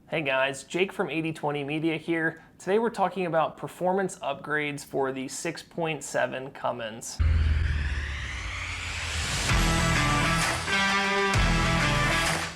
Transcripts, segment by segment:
Hey guys, Jake from 80/20 Media here. Today we're talking about performance upgrades for the 6.7 Cummins.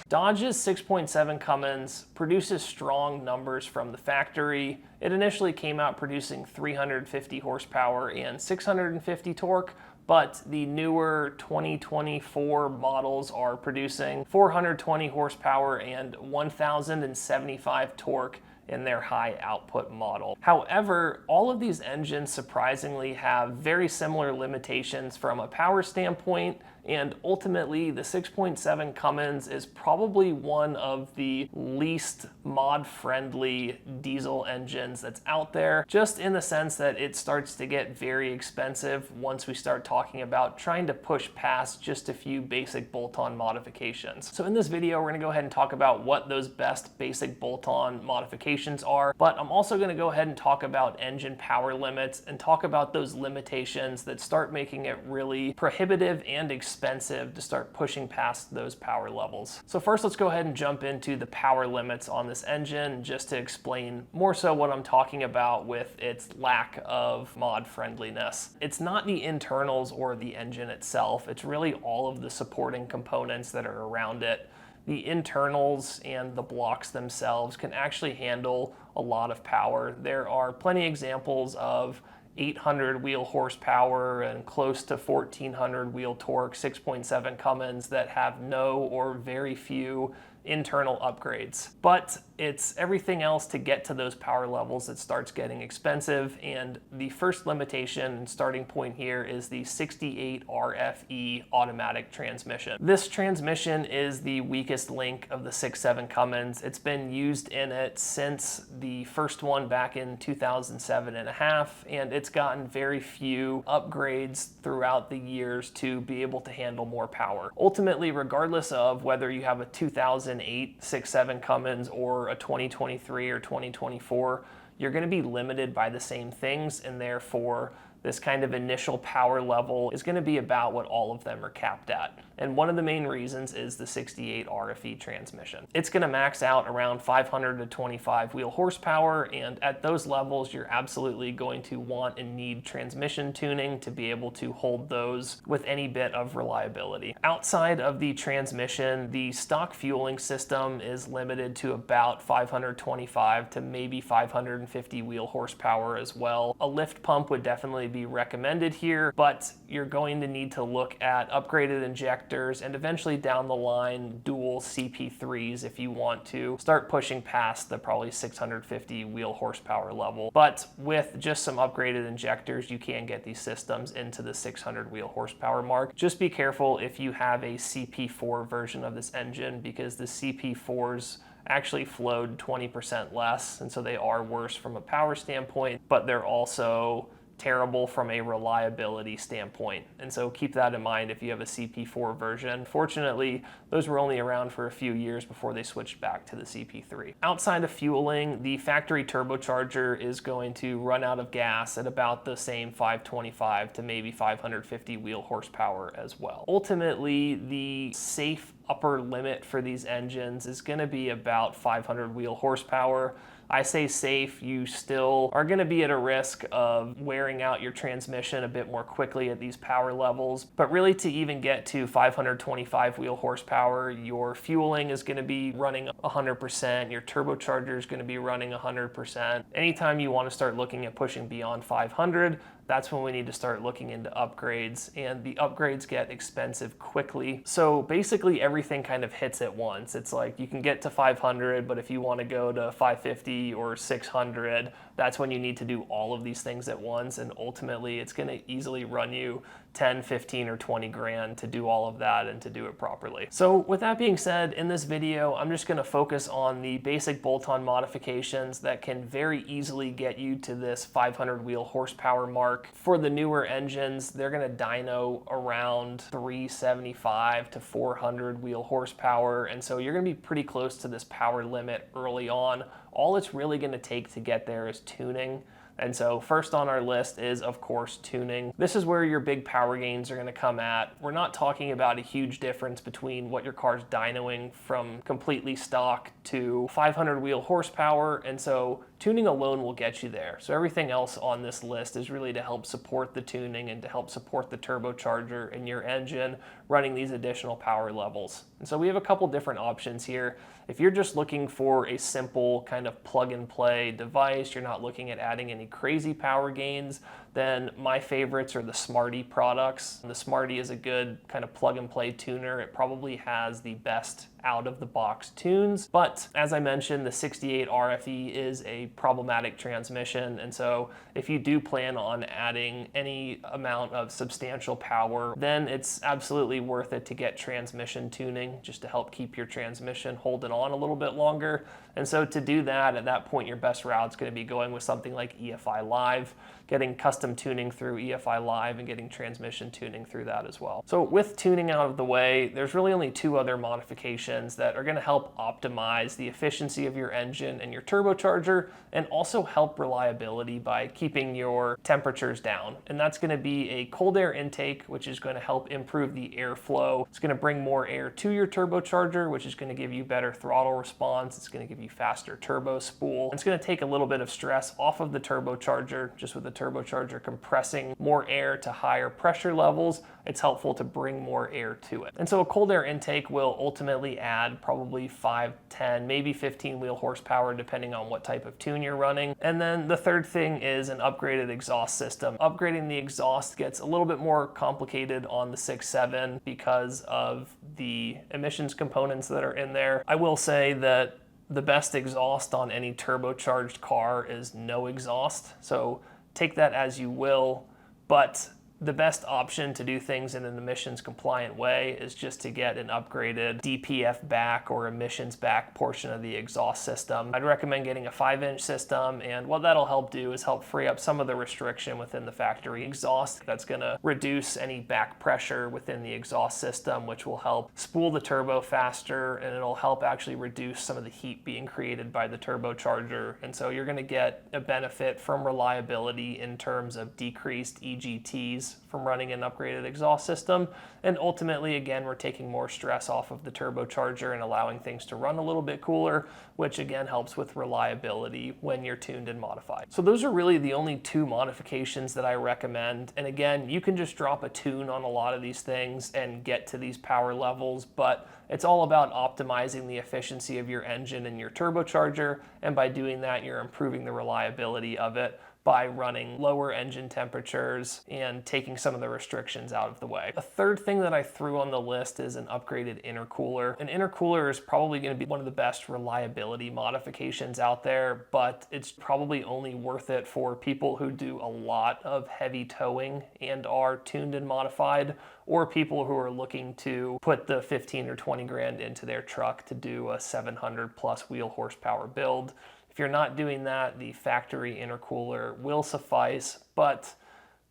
Dodge's 6.7 Cummins produces strong numbers from the factory. It initially came out producing 350 horsepower and 650 torque, but the newer 2024 models are producing 420 horsepower and 1,075 torque in their high output model. However, all of these engines surprisingly have very similar limitations from a power standpoint, and ultimately the 6.7 Cummins is probably one of the least mod-friendly diesel engines that's out there, just in the sense that it starts to get very expensive once we start talking about trying to push past just a few basic bolt-on modifications. So in this video, we're gonna go ahead and talk about what those best basic bolt-on modifications are, but I'm also gonna go ahead and talk about engine power limits and talk about those limitations that start making it really prohibitive and expensive to start pushing past those power levels. So first, let's go ahead and jump into the power limits on this engine just to explain more so what I'm talking about with its lack of mod friendliness. It's not the internals or the engine itself, it's really all of the supporting components that are around it. The internals and the blocks themselves can actually handle a lot of power. There are plenty of examples of 800 wheel horsepower and close to 1400 wheel torque 6.7 Cummins that have no or very few internal upgrades. But it's everything else to get to those power levels that starts getting expensive, and the first limitation and starting point here is the 68 RFE automatic transmission. This transmission is the weakest link of the 6.7 Cummins. It's been used in it since the first one back in 2007 and a half, and it's gotten very few upgrades throughout the years to be able to handle more power. Ultimately, regardless of whether you have a 2008 6.7 Cummins or a 2023 or 2024, you're going to be limited by the same things, and therefore this kind of initial power level is going to be about what all of them are capped at. And one of the main reasons is the 68 RFE transmission. It's going to max out around 500 to 25 wheel horsepower, and at those levels you're absolutely going to want and need transmission tuning to be able to hold those with any bit of reliability. Outside of the transmission, the stock fueling system is limited to about 525 to maybe 550 wheel horsepower as well. A lift pump would definitely be recommended here, but you're going to need to look at upgraded injectors and eventually down the line dual CP3s if you want to start pushing past the probably 650 wheel horsepower level. But with just some upgraded injectors, you can get these systems into the 600 wheel horsepower mark. Just be careful if you have a CP4 version of this engine, because the CP4s actually flowed 20% less, and so they are worse from a power standpoint, but they're also terrible from a reliability standpoint. And so keep that in mind if you have a CP4 version. Fortunately, those were only around for a few years before they switched back to the CP3. Outside of fueling, the factory turbocharger is going to run out of gas at about the same 525 to maybe 550 wheel horsepower as well. Ultimately, the safe upper limit for these engines is going to be about 500 wheel horsepower. I say safe, you still are going to be at a risk of wearing out your transmission a bit more quickly at these power levels. But really, to even get to 525 wheel horsepower, your fueling is going to be running 100%, your turbocharger is going to be running 100%. Anytime you want to start looking at pushing beyond 500, that's when we need to start looking into upgrades, and the upgrades get expensive quickly. So basically everything kind of hits at once. It's like you can get to 500, but if you want to go to 550 or 600, that's when you need to do all of these things at once, and ultimately it's going to easily run you 10, 15, or 20 grand to do all of that and to do it properly. So with that being said, in this video, I'm just going to focus on the basic bolt-on modifications that can very easily get you to this 500 wheel horsepower mark. For the newer engines, they're going to dyno around 375 to 400 wheel horsepower, and so you're going to be pretty close to this power limit early on. All it's really going to take to get there is tuning. And so first on our list is, of course, tuning. This is where your big power gains are going to come at. We're not talking about a huge difference between what your car's dynoing from completely stock to 500 wheel horsepower, and so tuning alone will get you there. So everything else on this list is really to help support the tuning and to help support the turbocharger in your engine running these additional power levels. And so we have a couple different options here. If you're just looking for a simple kind of plug and play device, you're not looking at adding any crazy power gains, then my favorites are the Smarty products. The Smarty is a good kind of plug and play tuner. It probably has the best out of the box tunes, but as I mentioned, the 68 RFE is a problematic transmission, and so if you do plan on adding any amount of substantial power, then it's absolutely worth it to get transmission tuning just to help keep your transmission holding on a little bit longer. And so to do that, at that point, your best route is going to be going with something like EFI Live, getting custom tuning through EFI Live and getting transmission tuning through that as well. So with tuning out of the way, there's really only two other modifications that are going to help optimize the efficiency of your engine and your turbocharger, and also help reliability by keeping your temperatures down. And that's going to be a cold air intake, which is going to help improve the airflow. It's going to bring more air to your turbocharger, which is going to give you better throttle response. It's going to give you faster turbo spool. It's going to take a little bit of stress off of the turbocharger. Just with the turbocharger compressing more air to higher pressure levels, it's helpful to bring more air to it. And so a cold air intake will ultimately add probably 5, 10, maybe 15 wheel horsepower depending on what type of tune you're running. And then the third thing is an upgraded exhaust system. Upgrading the exhaust gets a little bit more complicated on the 6.7 because of the emissions components that are in there. I will say that the best exhaust on any turbocharged car is no exhaust, so take that as you will, but the best option to do things in an emissions compliant way is just to get an upgraded DPF back or emissions back portion of the exhaust system. I'd recommend getting a 5-inch system, and what that'll help do is help free up some of the restriction within the factory exhaust. That's going to reduce any back pressure within the exhaust system, which will help spool the turbo faster, and it'll help actually reduce some of the heat being created by the turbocharger. And so you're going to get a benefit from reliability in terms of decreased EGTs from running an upgraded exhaust system, and ultimately, again, we're taking more stress off of the turbocharger and allowing things to run a little bit cooler, which again helps with reliability when you're tuned and modified. So those are really the only two modifications that I recommend, and again, you can just drop a tune on a lot of these things and get to these power levels, but it's all about optimizing the efficiency of your engine and your turbocharger, and by doing that, you're improving the reliability of it by running lower engine temperatures and taking some of the restrictions out of the way. A third thing that I threw on the list is an upgraded intercooler. An intercooler is probably going to be one of the best reliability modifications out there, but it's probably only worth it for people who do a lot of heavy towing and are tuned and modified, or people who are looking to put the 15 or 20 grand into their truck to do a 700 plus wheel horsepower build. If you're not doing that, the factory intercooler will suffice, but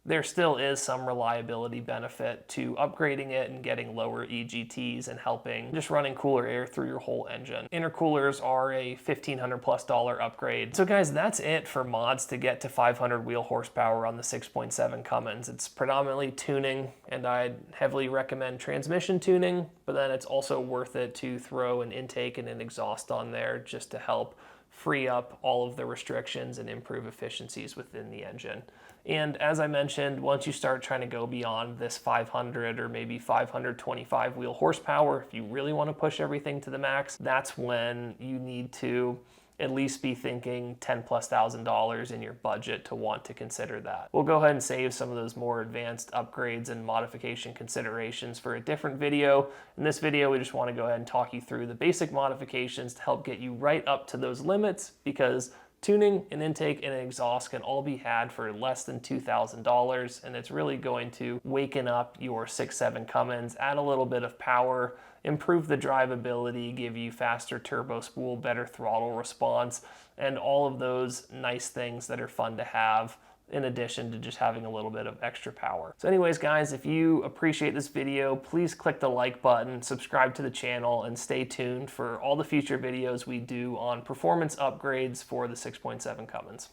there still is some reliability benefit to upgrading it and getting lower EGTs and helping just running cooler air through your whole engine. Intercoolers are a $1,500+ upgrade. So guys, that's it for mods to get to 500 wheel horsepower on the 6.7 Cummins. It's predominantly tuning, and I'd heavily recommend transmission tuning, but then it's also worth it to throw an intake and an exhaust on there just to help free up all of the restrictions and improve efficiencies within the engine. And as I mentioned, once you start trying to go beyond this 500 or maybe 525 wheel horsepower, if you really want to push everything to the max, that's when you need to at least be thinking $10,000+ in your budget to want to consider that. We'll go ahead and save some of those more advanced upgrades and modification considerations for a different video. In this video, we just want to go ahead and talk you through the basic modifications to help get you right up to those limits, because tuning, an intake, and an exhaust can all be had for less than $2,000, and it's really going to waken up your 6.7 Cummins, add a little bit of power, improve the drivability, give you faster turbo spool, better throttle response, and all of those nice things that are fun to have in addition to just having a little bit of extra power. So anyways, guys, if you appreciate this video, please click the like button, subscribe to the channel, and stay tuned for all the future videos we do on performance upgrades for the 6.7 Cummins.